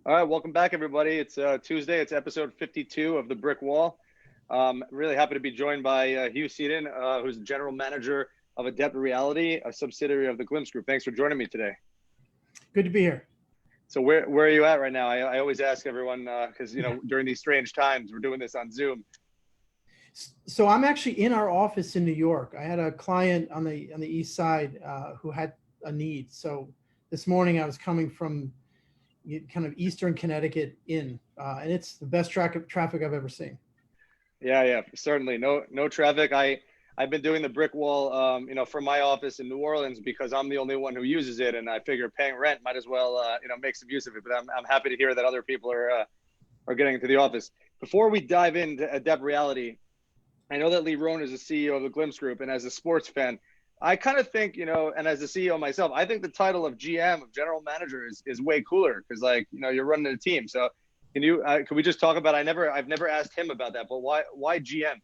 All right, welcome back, everybody. It's Tuesday. It's episode 52 of The Brick Wall. Really happy to be joined by Hugh Seaton, who's the general manager of Adept Reality, a subsidiary of the Glimpse Group. Thanks for joining me today. Good to be here. So where are you at right now? I always ask everyone because during these strange times, we're doing this on Zoom. So I'm actually in our office in New York. I had a client on the east side who had a need. So this morning I was coming from kind of Eastern Connecticut in, and it's the best traffic I've ever seen. Yeah, certainly. No traffic. I've been doing the brick wall, from my office in New Orleans because I'm the only one who uses it, and I figure paying rent might as well, make some use of it. But I'm happy to hear that other people are getting into the office. Before we dive into Adept Reality, I know that Lee Rohn is the CEO of the Glimpse Group, and as a sports fan, I kind of think, and as the CEO myself, I think the title of GM, of general manager, is way cooler because, you're running a team. So can we just talk about? I've never asked him about that, but why GM?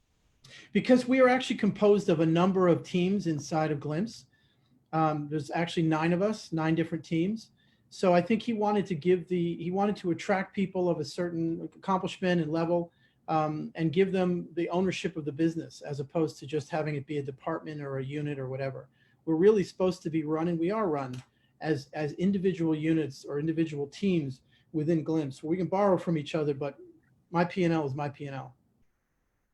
Because we are actually composed of a number of teams inside of Glimpse. There's actually 9 of us, 9 different teams. So I think he wanted to attract people of a certain accomplishment and level, and give them the ownership of the business as opposed to just having it be a department or a unit or whatever. We're really supposed to be we are run as individual units or individual teams within Glimpse. We can borrow from each other, but my P&L is my P&L.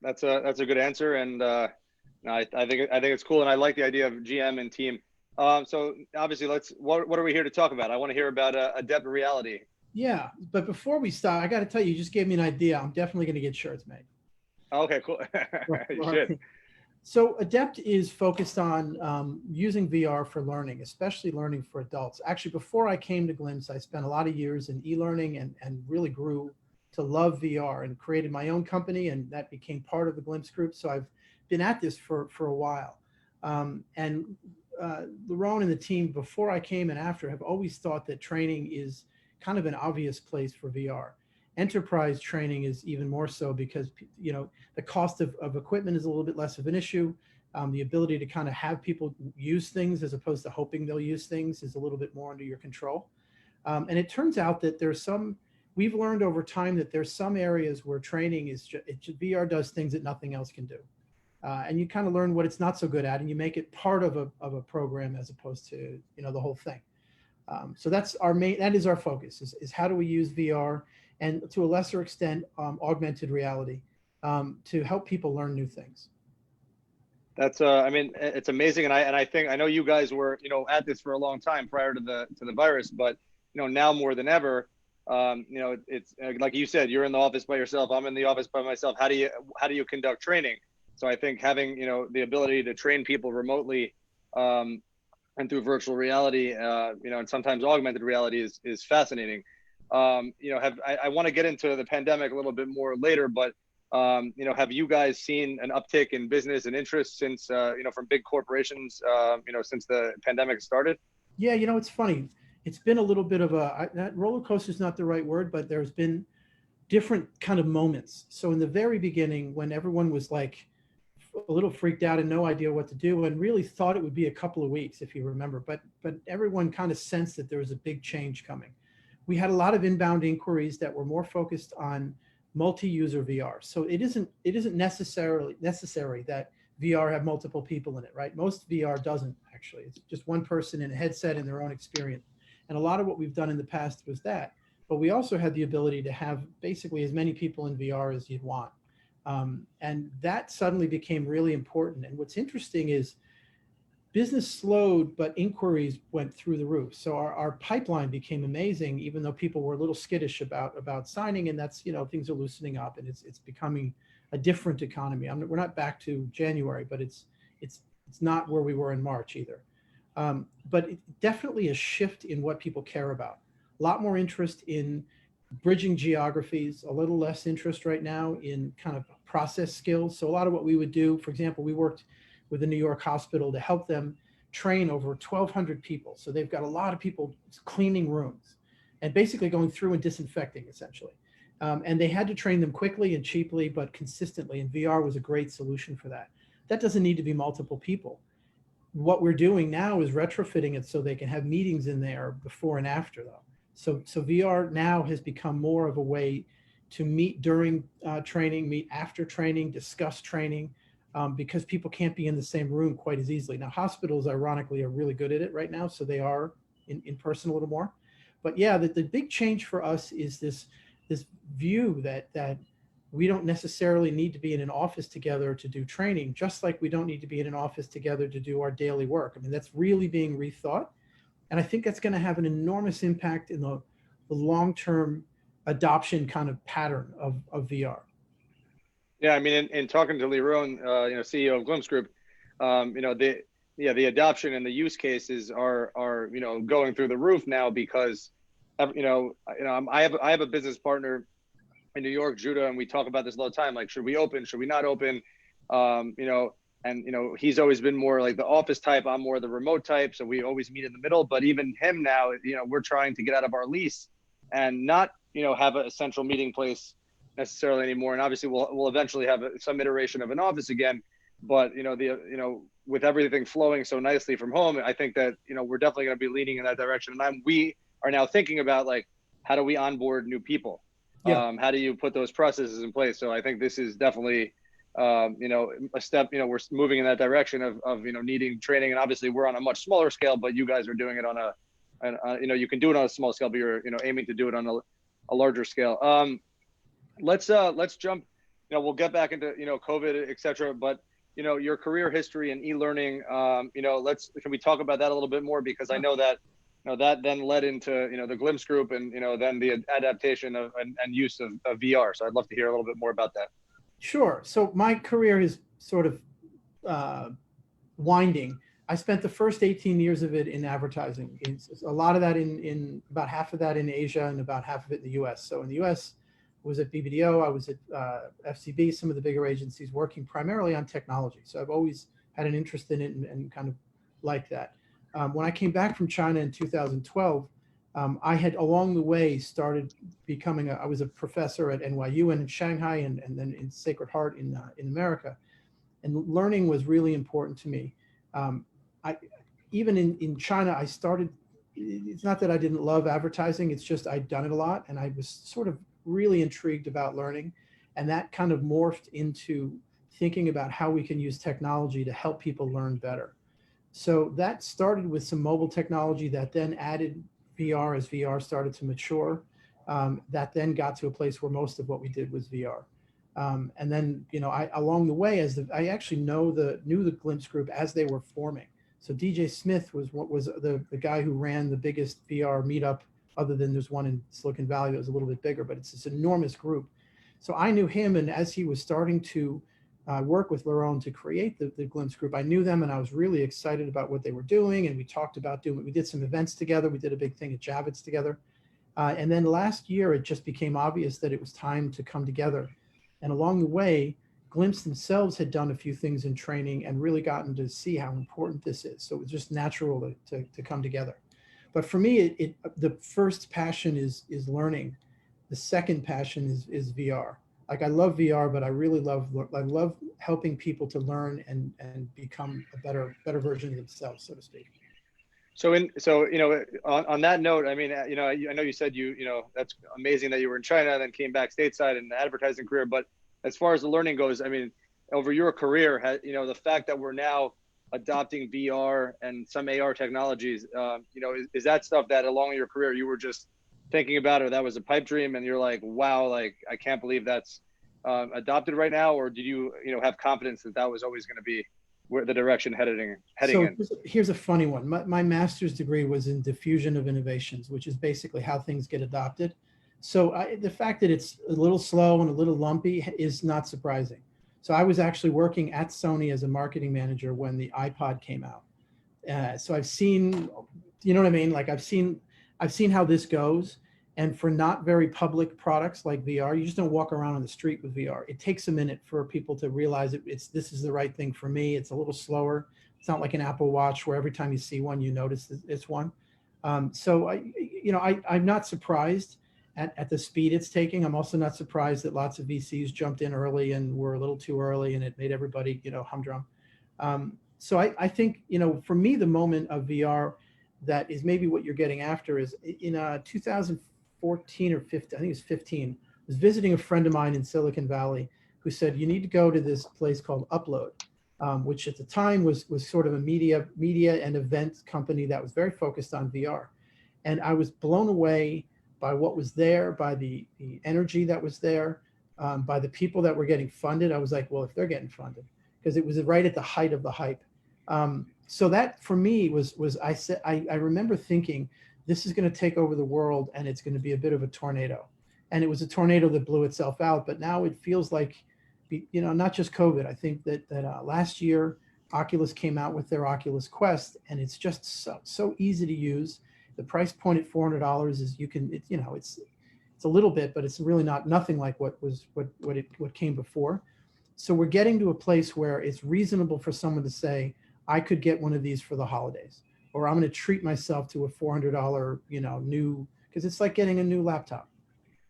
That's a good answer, and I think it's cool, and I like the idea of GM and team. So obviously, what are we here to talk about? I want to hear about Adept Reality. Yeah, but before we start, I got to tell you, you just gave me an idea. I'm definitely going to get shirts made. Okay, cool. You should. So Adept is focused on using VR for learning, especially learning for adults. Actually, before I came to Glimpse, I spent a lot of years in e-learning and really grew to love VR and created my own company, and that became part of the Glimpse Group. So I've been at this for a while. And Lerone and the team before I came and after have always thought that training is kind of an obvious place for VR. Enterprise training is even more so because the cost of equipment is a little bit less of an issue. The ability to kind of have people use things as opposed to hoping they'll use things is a little bit more under your control. And it turns out that we've learned over time that there's some areas where training VR does things that nothing else can do. And you kind of learn what it's not so good at, and you make it part of a program as opposed to the whole thing. So that is our focus is how do we use VR and to a lesser extent augmented reality to help people learn new things. That's it's amazing, and I know you guys were at this for a long time prior to the virus, but now more than ever, it's like you said, you're in the office by yourself, I'm in the office by myself. How do you conduct training? So I think having the ability to train people remotely and through virtual reality, and sometimes augmented reality is fascinating. I want to get into the pandemic a little bit more later, but have you guys seen an uptick in business and interest since from big corporations, since the pandemic started? Yeah, it's funny. It's been a little bit of that roller coaster is not the right word, but there's been different kind of moments. So in the very beginning, when everyone was like a little freaked out and no idea what to do and really thought it would be a couple of weeks, if you remember, but everyone kind of sensed that there was a big change coming. We had a lot of inbound inquiries that were more focused on multi-user VR. So it isn't necessary that VR have multiple people in it, right? Most VR doesn't actually. It's just one person in a headset in their own experience. And a lot of what we've done in the past was that. But we also had the ability to have basically as many people in VR as you'd want. And that suddenly became really important. And what's interesting is business slowed, but inquiries went through the roof. So our pipeline became amazing, even though people were a little skittish about signing. And that's, things are loosening up and it's becoming a different economy. We're not back to January, but it's not where we were in March either. But definitely a shift in what people care about. A lot more interest in bridging geographies, a little less interest right now in kind of process skills. So a lot of what we would do, for example, we worked with the New York hospital to help them train over 1,200 people. So they've got a lot of people cleaning rooms and basically going through and disinfecting essentially. And they had to train them quickly and cheaply, but consistently. And VR was a great solution for that. That doesn't need to be multiple people. What we're doing now is retrofitting it so they can have meetings in there before and after though. So VR now has become more of a way to meet during training, meet after training, discuss training, because people can't be in the same room quite as easily. Now, hospitals, ironically, are really good at it right now, so they are in person a little more. But yeah, the big change for us is this view that we don't necessarily need to be in an office together to do training, just like we don't need to be in an office together to do our daily work. I mean, that's really being rethought. And I think that's going to have an enormous impact in the long-term adoption kind of pattern of VR. Yeah, I mean, in talking to Lee Rohn, CEO of Glimpse Group, the adoption and the use cases are going through the roof now because, I have a business partner in New York, Judah, and we talk about this all the time. Like, should we open? Should we not open? He's always been more like the office type. I'm more the remote type. So we always meet in the middle. But even him now, we're trying to get out of our lease and not, have a central meeting place necessarily anymore. And obviously we'll eventually have some iteration of an office again. But, with everything flowing so nicely from home, I think that, we're definitely going to be leaning in that direction. And we are now thinking about, like, how do we onboard new people? Yeah. How do you put those processes in place? So I think this is definitely, a step, we're moving in that direction of needing training. And obviously we're on a much smaller scale, but you guys are doing it on you can do it on a small scale, but you're, aiming to do it on a larger scale. Let's jump, we'll get back into, COVID, et cetera, but, your career history and e-learning, can we talk about that a little bit more? Because I know that, that then led into, the Glimpse Group and, then the adaptation of and use of VR. So I'd love to hear a little bit more about that. Sure. So my career is sort of winding. I spent the first 18 years of it in advertising. It's a lot of that in about half of that in Asia and about half of it in the US. So in the US, I was at BBDO, I was at FCB, some of the bigger agencies working primarily on technology. So I've always had an interest in it and kind of liked that. When I came back from China in 2012, I had along the way started becoming I was a professor at NYU and in Shanghai and then in Sacred Heart in America. And learning was really important to me. Even in China, I started, it's not that I didn't love advertising, it's just I'd done it a lot and I was sort of really intrigued about learning. And that kind of morphed into thinking about how we can use technology to help people learn better. So that started with some mobile technology that then added VR as VR started to mature. That then got to a place where most of what we did was VR. And then, I along the way, I actually knew the Glimpse Group as they were forming. So DJ Smith was the guy who ran the biggest VR meetup, other than there's one in Silicon Valley that was a little bit bigger, but it's this enormous group. So I knew him, and as he was starting to work with Laurent to create the Glimpse Group, I knew them and I was really excited about what they were doing. And we talked about we did some events together. We did a big thing at Javits together. And then last year, it just became obvious that it was time to come together. And along the way, Glimpse themselves had done a few things in training and really gotten to see how important this is. So it was just natural to come together. But for me, the first passion is learning. The second passion is VR. Like, I love VR, but I love helping people to learn and become a better version of themselves, so to speak. So on that note, I mean, I know you said that's amazing that you were in China and then came back stateside in the advertising career. But as far as the learning goes, I mean, over your career, the fact that we're now adopting VR and some AR technologies, is that stuff that along your career you were just thinking about, or that was a pipe dream and you're like, wow, like, I can't believe that's adopted right now? Or did you, have confidence that was always going to be where the direction heading in? Here's a funny one. My master's degree was in diffusion of innovations, which is basically how things get adopted. So the fact that it's a little slow and a little lumpy is not surprising. So I was actually working at Sony as a marketing manager when the iPod came out. So I've seen, you know what I mean? Like, I've seen how this goes. And for not very public products like VR, you just don't walk around on the street with VR. It takes a minute for people to realize this is the right thing for me. It's a little slower. It's not like an Apple Watch where every time you see one, you notice it's one. So I'm not surprised at the speed it's taking. I'm also not surprised that lots of VCs jumped in early and were a little too early, and it made everybody, humdrum. So I think, for me, the moment of VR that is maybe what you're getting after is in 2014 or 15, I think it was 15, I was visiting a friend of mine in Silicon Valley who said, you need to go to this place called Upload, which at the time was sort of a media and event company that was very focused on VR. And I was blown away by what was there, by the energy that was there, by the people that were getting funded. I was like, well, if they're getting funded, because it was right at the height of the hype. So that for me was I remember thinking, this is going to take over the world and it's going to be a bit of a tornado. And it was a tornado that blew itself out. But now it feels like, not just COVID. I think that last year, Oculus came out with their Oculus Quest, and it's just so easy to use. The price point at $400 is it's a little bit, but it's really nothing like what came before. So we're getting to a place where it's reasonable for someone to say, I could get one of these for the holidays, or I'm going to treat myself to a $400, new, because it's like getting a new laptop,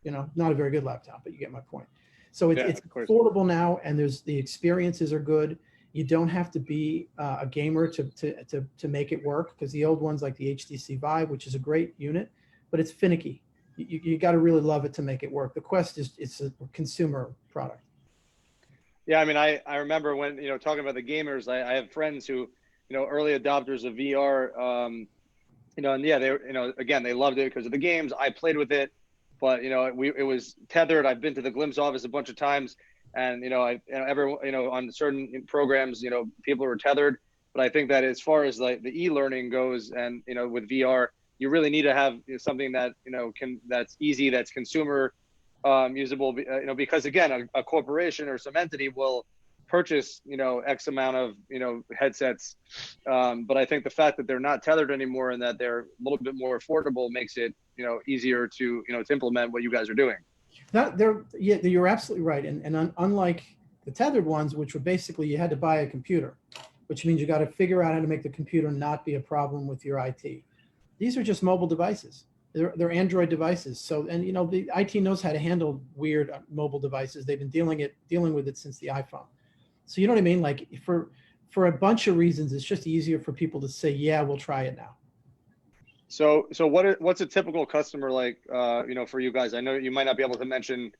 not a very good laptop, but you get my point. So it's affordable now, and the experiences are good. You don't have to be a gamer to make it work, because the old ones like the HTC Vive, which is a great unit, but it's finicky. You got to really love it to make it work. The Quest it's a consumer product. Yeah, I mean, I remember when, talking about the gamers, I have friends who, early adopters of VR, and yeah, they, again, they loved it because of the games. I played with it, but, it was tethered. I've been to the Glimpse office a bunch of times, and, on certain programs, people were tethered. But I think that as far as like the e-learning goes, and, with VR, you really need to have something that, that's easy, that's consumer usable, because again, a corporation or some entity will purchase, X amount of, headsets. But I think the fact that they're not tethered anymore and that they're a little bit more affordable makes it, easier to, to implement what you guys are doing. You're absolutely right. And unlike the tethered ones, which were basically, you had to buy a computer, which means you got to figure out how to make the computer not be a problem with your IT. These are just mobile devices. They're Android devices. So, and the IT knows how to handle weird mobile devices. They've been dealing with it since the iPhone. So you know what I mean? Like for a bunch of reasons, it's just easier for people to say, yeah, we'll try it now. So what's a typical customer like, for you guys? I know you might not be able to mention,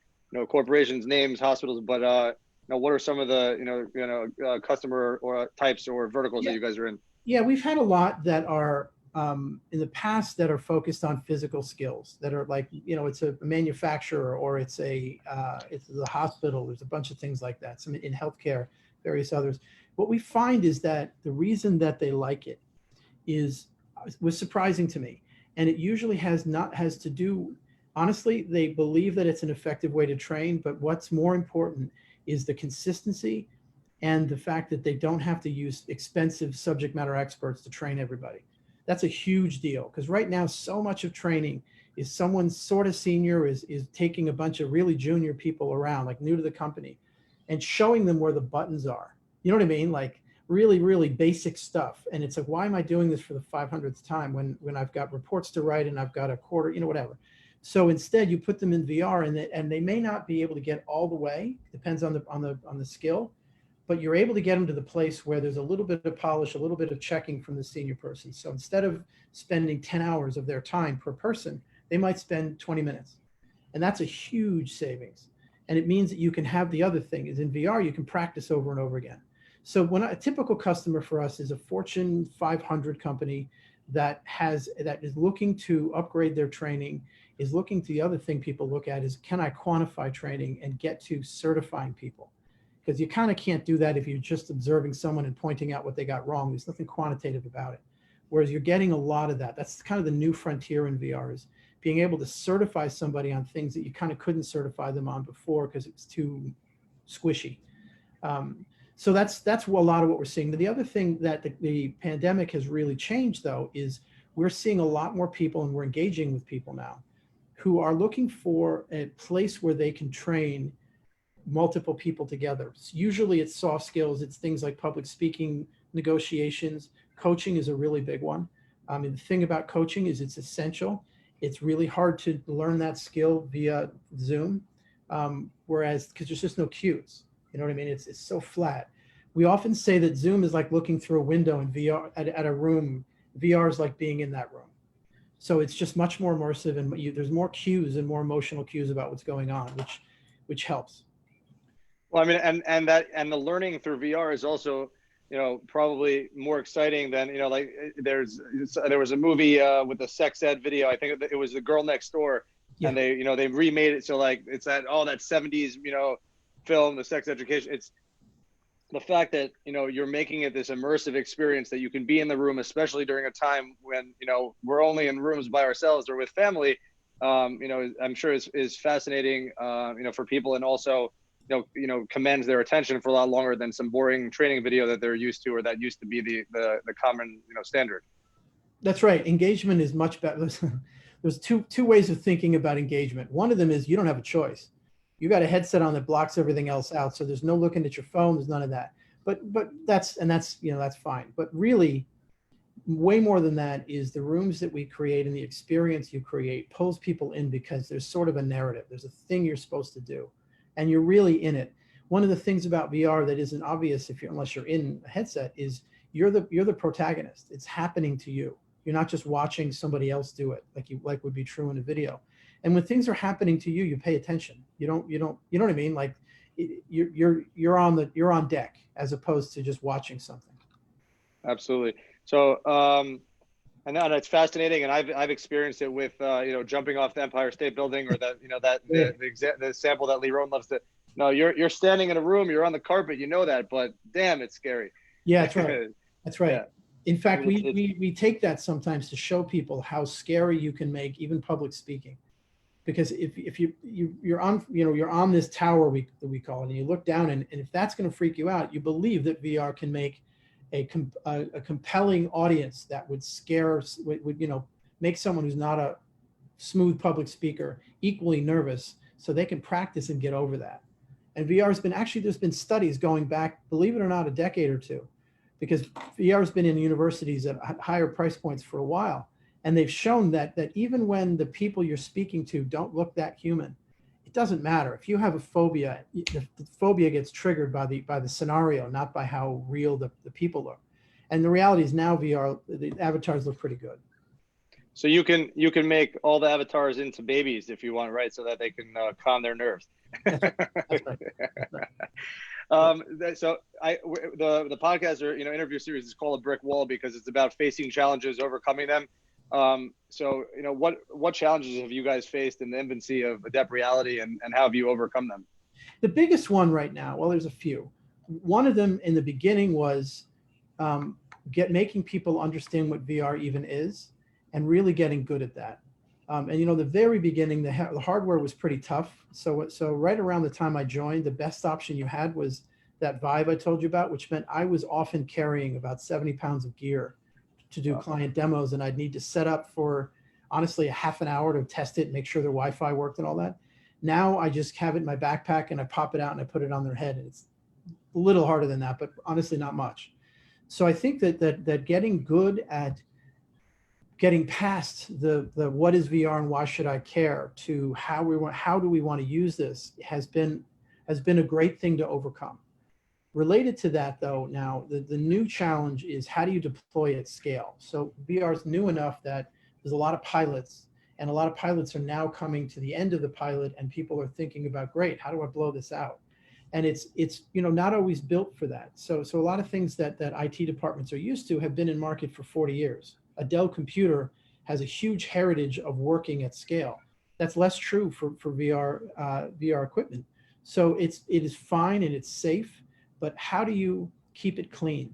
corporations, names, hospitals, but what are some of the customer or types or verticals that you guys are in? Yeah, we've had a lot that are in the past that are focused on physical skills, that are like, it's a manufacturer, or it's the hospital. There's a bunch of things like that. Some in healthcare, various others. What we find is that the reason that they like it was surprising to me. And it usually has to do, honestly, they believe that it's an effective way to train, but what's more important is the consistency and the fact that they don't have to use expensive subject matter experts to train everybody. That's a huge deal, because right now so much of training is someone sort of senior is taking a bunch of really junior people around, like new to the company, and showing them where the buttons are. You know what I mean? Like really, really basic stuff. And it's like, why am I doing this for the 500th time when I've got reports to write and I've got a quarter, whatever. So instead you put them in VR, and they may not be able to get all the way, depends on the skill, but you're able to get them to the place where there's a little bit of polish, a little bit of checking from the senior person. So instead of spending 10 hours of their time per person, they might spend 20 minutes. And that's a huge savings. And it means that you can have the other thing is in VR, you can practice over and over again. So a typical customer for us is a Fortune 500 company that is looking to upgrade their training, is looking to the other thing people look at is, can I quantify training and get to certifying people? Because you kind of can't do that if you're just observing someone and pointing out what they got wrong. There's nothing quantitative about it. Whereas you're getting a lot of that. That's kind of the new frontier in VR, is being able to certify somebody on things that you kind of couldn't certify them on before because it was too squishy. So that's a lot of what we're seeing. But the other thing that the pandemic has really changed, though, is we're seeing a lot more people, and we're engaging with people now who are looking for a place where they can train multiple people together. Usually it's soft skills. It's things like public speaking, negotiations. Coaching is a really big one. I mean, the thing about coaching is it's essential. It's really hard to learn that skill via Zoom, whereas because there's just no cues. You know what I mean? It's so flat. We often say that Zoom is like looking through a window in VR at a room VR is like being in that room. So it's just much more immersive, and there's more cues and more emotional cues about what's going on, which helps. Well, I mean, and the learning through VR is also, probably more exciting than, like there was a movie with a sex ed video. I think it was The Girl Next Door, Yeah. and they remade it so like it's that 70s film, the sex education. It's the fact that you're making it this immersive experience that you can be in the room, especially during a time when we're only in rooms by ourselves or with family. I'm sure is fascinating for people, and also commands their attention for a lot longer than some boring training video that they're used to, or that used to be the common standard. That's right. Engagement is much better. There's two ways of thinking about engagement. One of them is you don't have a choice. You got a headset on that blocks everything else out, so there's no looking at your phone. There's none of that. But that's fine. But really, way more than that is the rooms that we create and the experience you create pulls people in, because there's sort of a narrative. There's a thing you're supposed to do, and you're really in it. One of the things about VR that isn't obvious unless you're in a headset is you're the protagonist. It's happening to you. You're not just watching somebody else do it like would be true in a video. And when things are happening to you, you pay attention. You know what I mean? Like you're on deck as opposed to just watching something. Absolutely. So and it's fascinating, and I've experienced it with jumping off the Empire State Building, or that the sample that Lee Rohn loves to. No, you're standing in a room, you're on the carpet, that, but damn, it's scary. Yeah, that's right. That's right. Yeah. In fact, we take that sometimes to show people how scary you can make even public speaking, because if you're on this tower that we call it, and you look down, and if that's going to freak you out, you believe that VR can make a compelling audience that would make someone who's not a smooth public speaker equally nervous, so they can practice and get over that. And VR has been, actually, there's been studies going back, believe it or not, a decade or two, because VR has been in universities at higher price points for a while. And they've shown that even when the people you're speaking to don't look that human, it doesn't matter. If you have a phobia, the phobia gets triggered by the scenario, not by how real the people look. And the reality is now VR, the avatars look pretty good. So you can make all the avatars into babies if you want, right? So that they can calm their nerves. That's right. That's right. So the podcast or interview series is called A Brick Wall, because it's about facing challenges, overcoming them. So what challenges have you guys faced in the infancy of Adept Reality, and how have you overcome them? The biggest one right now, well, there's a few. One of them in the beginning was making people understand what VR even is, and really getting good at that. And the very beginning, the hardware was pretty tough. So right around the time I joined, the best option you had was that Vive I told you about, which meant I was often carrying about 70 pounds of gear to do client demos, and I'd need to set up for, honestly, a half an hour to test it and make sure their Wi-Fi worked and all that. Now I just have it in my backpack, and I pop it out and I put it on their head, and it's a little harder than that, but honestly not much. So I think that getting good at getting past the what is VR and why should I care, to how do we want to use this, has been a great thing to overcome. Related to that, though, now the new challenge is, how do you deploy at scale? So VR is new enough that there's a lot of pilots, and a lot of pilots are now coming to the end of the pilot, and people are thinking about, great, how do I blow this out? And it's not always built for that. So a lot of things that IT departments are used to have been in market for 40 years. A Dell computer has a huge heritage of working at scale. That's less true for VR equipment. So it is fine and it's safe, but how do you keep it clean,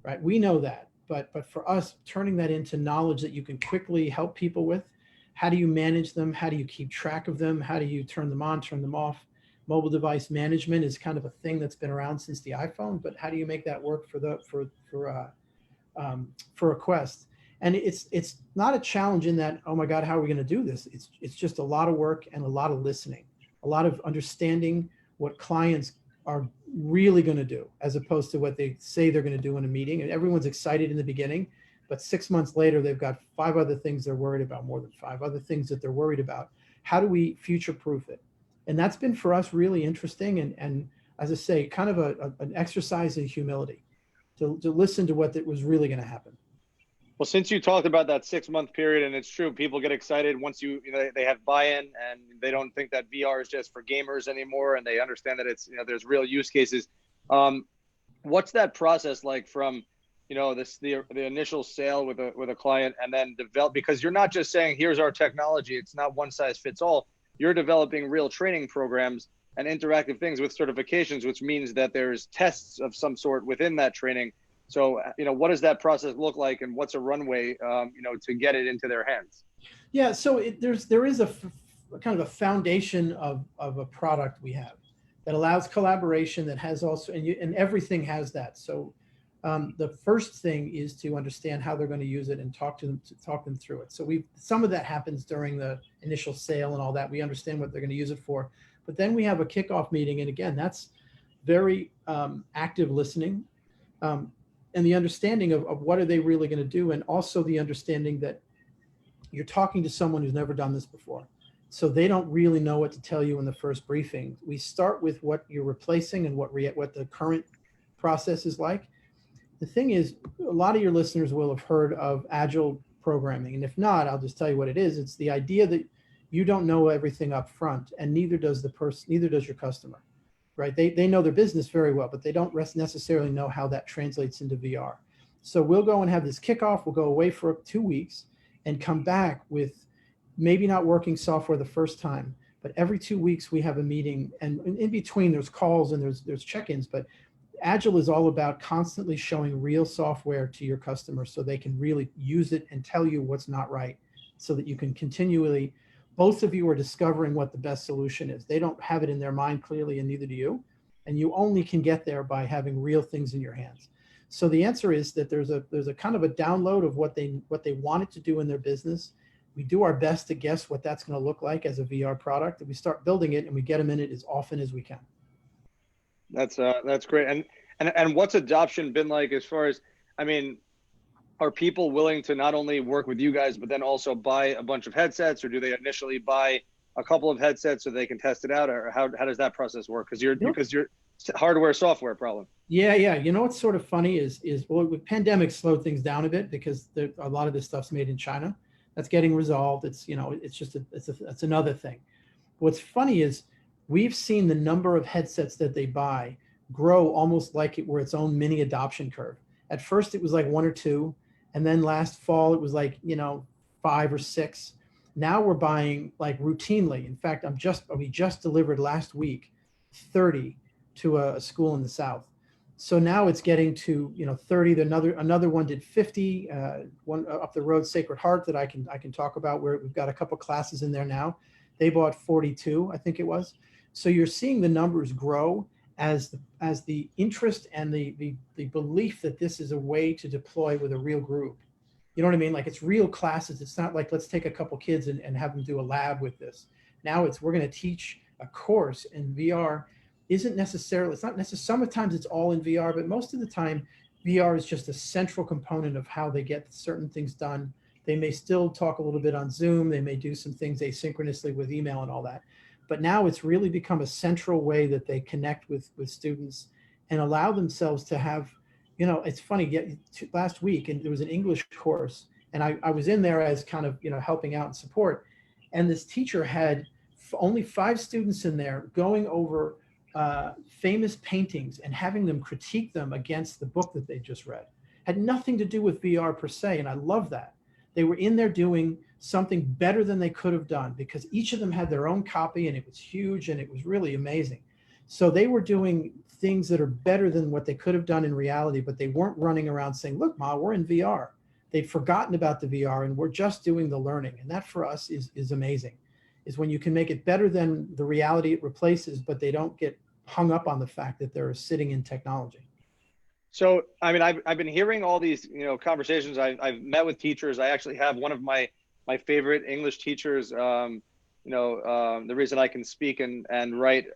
right? We know that, but for us, turning that into knowledge that you can quickly help people with, how do you manage them? How do you keep track of them? How do you turn them on, turn them off? Mobile device management is kind of a thing that's been around since the iPhone, but how do you make that work for a Quest? And it's not a challenge in that, oh my God, how are we going to do this? It's just a lot of work and a lot of listening, a lot of understanding what clients are really going to do, as opposed to what they say they're going to do in a meeting. And everyone's excited in the beginning, but 6 months later, they've got 5 other things they're worried about, more than 5 other things that they're worried about. How do we future-proof it? And that's been for us really interesting. And as I say, kind of an exercise in humility to listen to what was really going to happen. Well, since you talked about that 6 month period, and it's true, people get excited once they have buy-in and they don't think that VR is just for gamers anymore, and they understand that it's, there's real use cases. Um, what's that process like from, the initial sale with a client, and then develop, because you're not just saying, here's our technology. It's not one size fits all. You're developing real training programs and interactive things with certifications, which means that there's tests of some sort within that training. So, what does that process look like, and what's a runway, to get it into their hands? Yeah, so there is a kind of a foundation of a product we have that allows collaboration, that has also, and everything has that. So the first thing is to understand how they're going to use it and talk them through it. So some of that happens during the initial sale and all that. We understand what they're going to use it for, but then we have a kickoff meeting, and again, that's very active listening. And the understanding of what are they really going to do, and also the understanding that you're talking to someone who's never done this before. So they don't really know what to tell you in the first briefing. We start with what you're replacing and what the current process is like. The thing is, a lot of your listeners will have heard of agile programming. And if not, I'll just tell you what it is. It's the idea that you don't know everything up front, and neither does your customer. Right? They know their business very well, but they don't necessarily know how that translates into VR. So we'll go and have this kickoff. We'll go away for 2 weeks and come back with maybe not working software the first time, but every 2 weeks we have a meeting, and in between there's calls and there's check-ins. But Agile is all about constantly showing real software to your customers so they can really use it and tell you what's not right, so that you can continually, both of you are discovering what the best solution is. They don't have it in their mind clearly, and neither do you. And you only can get there by having real things in your hands. So the answer is that there's a kind of a download of what they wanted to do in their business. We do our best to guess what that's going to look like as a VR product, and we start building it, and we get them in it as often as we can. That's great. And what's adoption been like, as far as, I mean, are people willing to not only work with you guys, but then also buy a bunch of headsets, or do they initially buy a couple of headsets so they can test it out, or how does that process work? Because you're hardware software problem. Yeah. You know what's sort of funny is well, with pandemic slowed things down a bit, because a lot of this stuff's made in China. That's getting resolved. It's it's another thing. What's funny is we've seen the number of headsets that they buy grow almost like it were its own mini adoption curve. At first it was like 1 or 2, and then last fall it was like 5 or 6. Now we're buying like routinely. In fact, we just delivered last week 30 to a school in the South. So now it's getting to 30. Another one did 50. One up the road, Sacred Heart, that I can talk about, where we've got a couple classes in there now. They bought 42, I think it was. So you're seeing the numbers grow as the interest and the belief that this is a way to deploy with a real group. You know what I mean? Like, it's real classes. It's not like, let's take a couple kids and have them do a lab with this. Now we're going to teach a course in VR. It's not necessarily, sometimes it's all in VR, but most of the time VR is just a central component of how they get certain things done. They may still talk a little bit on Zoom. They may do some things asynchronously with email and all that. But now it's really become a central way that they connect with students and allow themselves to have, it's funny, last week, and there was an English course, and I was in there as kind of, helping out and support. And this teacher had only 5 students in there going over famous paintings and having them critique them against the book that they just read. Had nothing to do with VR per se, and I love that. They were in there doing something better than they could have done, because each of them had their own copy, and it was huge, and it was really amazing. So they were doing things that are better than what they could have done in reality, but they weren't running around saying, look, Ma, we're in VR. They'd forgotten about the VR, and we're just doing the learning. And that for us is amazing, is when you can make it better than the reality it replaces, but they don't get hung up on the fact that they're sitting in technology. So, I mean, I've been hearing all these, conversations. I've met with teachers. I actually have one of my favorite English teachers. The reason I can speak and write,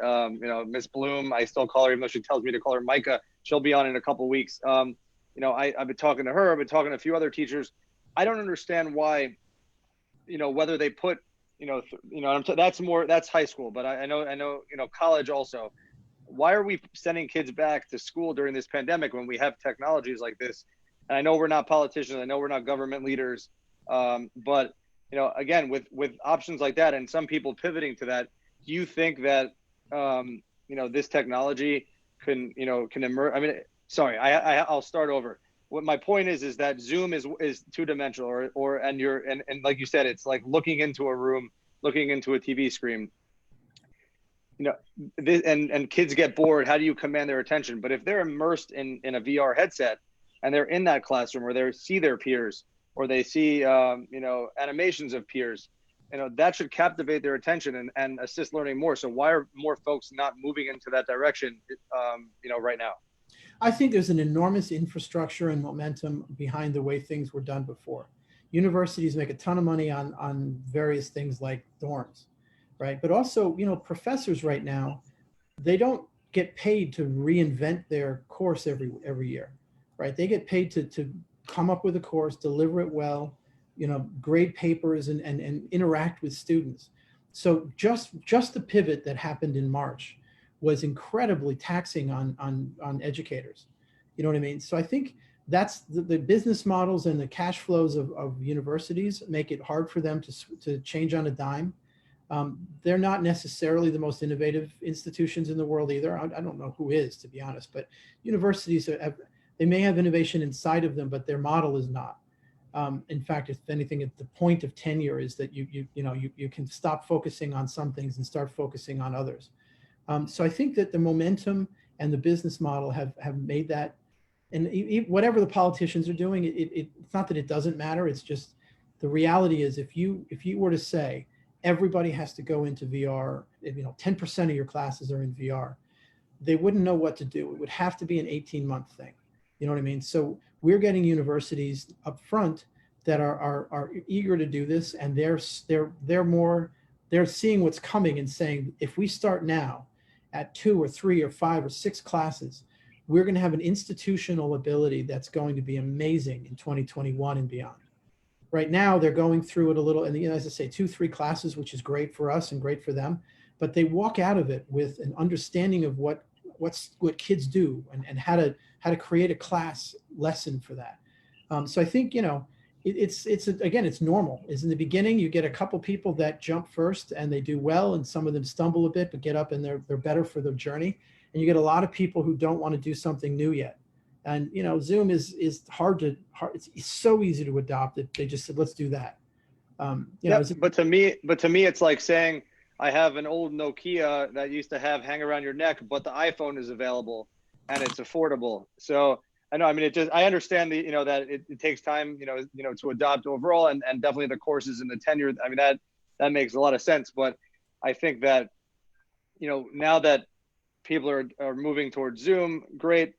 Miss Bloom, I still call her, even though she tells me to call her Micah. She'll be on in a couple of weeks. I've been talking to her. I've been talking to a few other teachers. I don't understand why, whether they put, that's high school, but I know, college also. Why are we sending kids back to school during this pandemic when we have technologies like this? And I know we're not politicians, I know we're not government leaders, but again, with options like that and some people pivoting to that, do you think that this technology can emerge? I mean, sorry, I'll start over. What my point is that Zoom is two-dimensional, and like you said, it's like looking into a room, looking into a TV screen. And kids get bored. How do you command their attention? But if they're immersed in a VR headset and they're in that classroom, or they see their peers, or they see animations of peers, that should captivate their attention and assist learning more. So why are more folks not moving into that direction right now? I think there's an enormous infrastructure and momentum behind the way things were done before. Universities make a ton of money on various things like dorms, right? But also, professors right now, they don't get paid to reinvent their course every year, right? They get paid to come up with a course, deliver it well, grade papers and interact with students. So just the pivot that happened in March was incredibly taxing on educators. You know what I mean? So I think that's the business models and the cash flows of universities make it hard for them to change on a dime. They're not necessarily the most innovative institutions in the world either. I don't know who is, to be honest, but universities they may have innovation inside of them, but their model is not. In fact, if anything, the point of tenure is that you can stop focusing on some things and start focusing on others. So I think that the momentum and the business model have made that, and whatever the politicians are doing, it's not that it doesn't matter. It's just the reality is if you were to say everybody has to go into VR, 10% of your classes are in VR, they wouldn't know what to do. It would have to be an 18-month thing. You know what I mean? So we're getting universities up front that are eager to do this, and they're seeing what's coming and saying, if we start now at 2 or 3 or 5 or 6 classes, we're going to have an institutional ability that's going to be amazing in 2021 and beyond. Right now, they're going through it a little, and as I say, 2, 3 classes, which is great for us and great for them, but they walk out of it with an understanding of what kids do and how to create a class lesson for that. So I think it's normal. Is in the beginning you get a couple people that jump first and they do well, and some of them stumble a bit but get up and they're better for the journey, and you get a lot of people who don't want to do something new yet. And Zoom is hard. It's so easy to adopt that they just said let's do that. But to me it's like saying I have an old Nokia that used to have hang around your neck, but the iPhone is available and it's affordable. So I know, I mean, I understand that it takes time, to adopt overall, and definitely the courses and the tenure. I mean, that makes a lot of sense. But I think that, now that people are moving towards Zoom, great.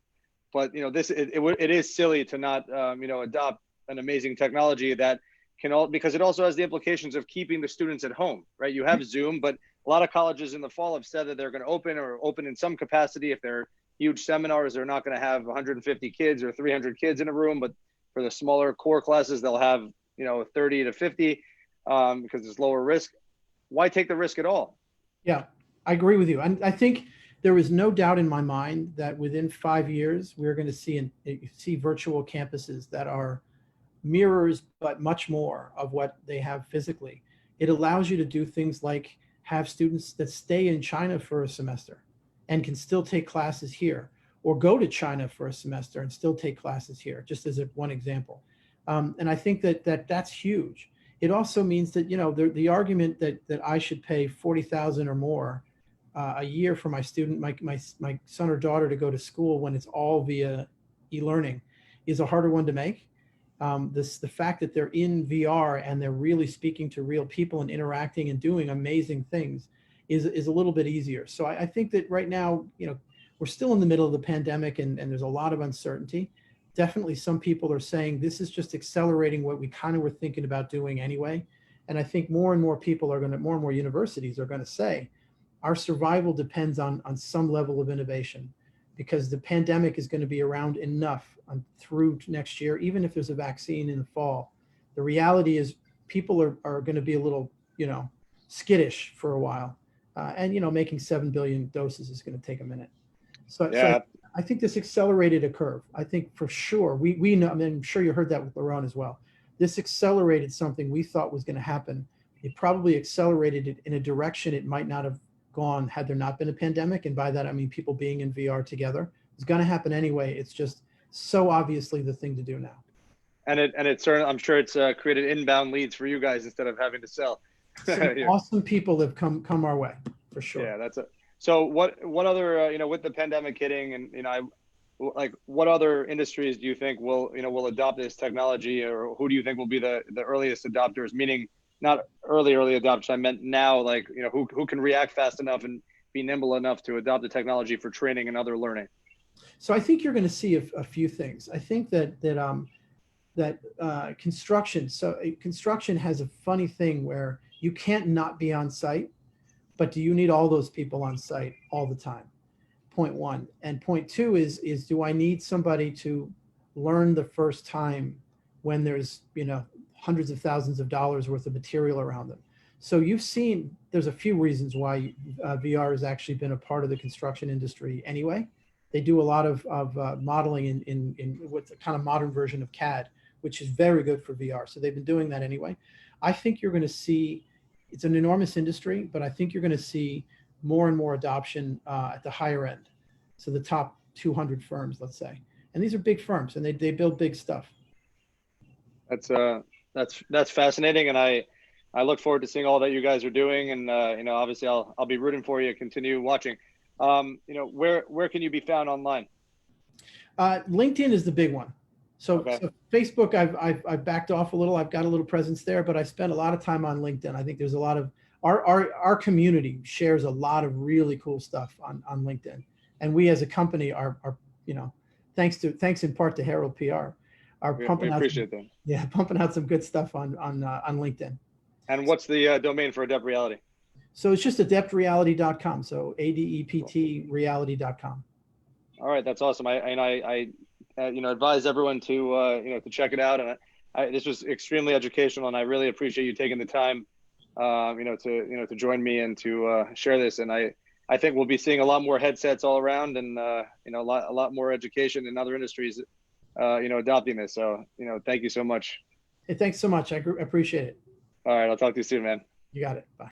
But, it is silly to not, adopt an amazing technology that because it also has the implications of keeping the students at home, right? You have Zoom, but a lot of colleges in the fall have said that they're going to open in some capacity. If they're huge seminars, they're not going to have 150 kids or 300 kids in a room, but for the smaller core classes, they'll have 30 to 50 because it's lower risk. Why take the risk at all? Yeah, I agree with you. And I think there is no doubt in my mind that within 5 years we're going to see virtual campuses that are mirrors, but much more of what they have physically. It allows you to do things like have students that stay in China for a semester and can still take classes here, or go to China for a semester and still take classes here, just as one example. And I think that's huge. It also means that, the argument that I should pay $40,000 or more a year for my student, my son or daughter to go to school when it's all via e-learning is a harder one to make. The fact that they're in VR and they're really speaking to real people and interacting and doing amazing things is a little bit easier. So I think that right now, we're still in the middle of the pandemic and there's a lot of uncertainty. Definitely some people are saying this is just accelerating what we kind of were thinking about doing anyway. And I think more and more more and more universities are going to say our survival depends on some level of innovation, because the pandemic is going to be around enough through next year, even if there's a vaccine in the fall. The reality is people are going to be a little, skittish for a while. And making 7 billion doses is going to take a minute. So I think this accelerated a curve. I think for sure, we know, I mean, I'm sure you heard that with Laurent as well. This accelerated something we thought was going to happen. It probably accelerated it in a direction it might not have gone had there not been a pandemic. And by that, I mean people being in VR together. It's going to happen anyway. It's just so obviously the thing to do now. And it's certainly, I'm sure it's created inbound leads for you guys instead of having to sell. Some awesome people have come our way for sure. Yeah, that's it. So what other with the pandemic hitting, and like what other industries do you think will adopt this technology, or who do you think will be the earliest adopters? Meaning not early adopters. I meant now, like who can react fast enough and be nimble enough to adopt the technology for training and other learning. So I think you're going to see a few things. I think that construction. So construction has a funny thing where you can't not be on site, but do you need all those people on site all the time? Point one. And point two is do I need somebody to learn the first time when there's hundreds of thousands of dollars worth of material around them? So you've seen there's a few reasons why VR has actually been a part of the construction industry anyway. They do a lot of modeling in what's a kind of modern version of CAD, which is very good for VR. So they've been doing that anyway. I think you're going to see, it's an enormous industry, but I think you're going to see more and more adoption at the higher end. So the top 200 firms, let's say. And these are big firms and they build big stuff. That's fascinating. And I look forward to seeing all that you guys are doing. And, obviously I'll be rooting for you, continue watching. Where can you be found online? LinkedIn is the big one. So, okay. So Facebook, I've backed off a little. I've got a little presence there, but I spend a lot of time on LinkedIn. I think there's a lot of our community shares a lot of really cool stuff on LinkedIn, and we as a company are thanks in part to HeraldPR, are pumping out pumping out some good stuff on LinkedIn. And what's the domain for Adept Reality? So it's just adeptreality.com. So ADEPT reality.com. All right, that's awesome. I advise everyone to check it out. And this was extremely educational, and I really appreciate you taking the time, to join me and to share this. And I think we'll be seeing a lot more headsets all around, and a lot more education in other industries, adopting this. So thank you so much. Hey, thanks so much. I appreciate it. All right, I'll talk to you soon, man. You got it. Bye.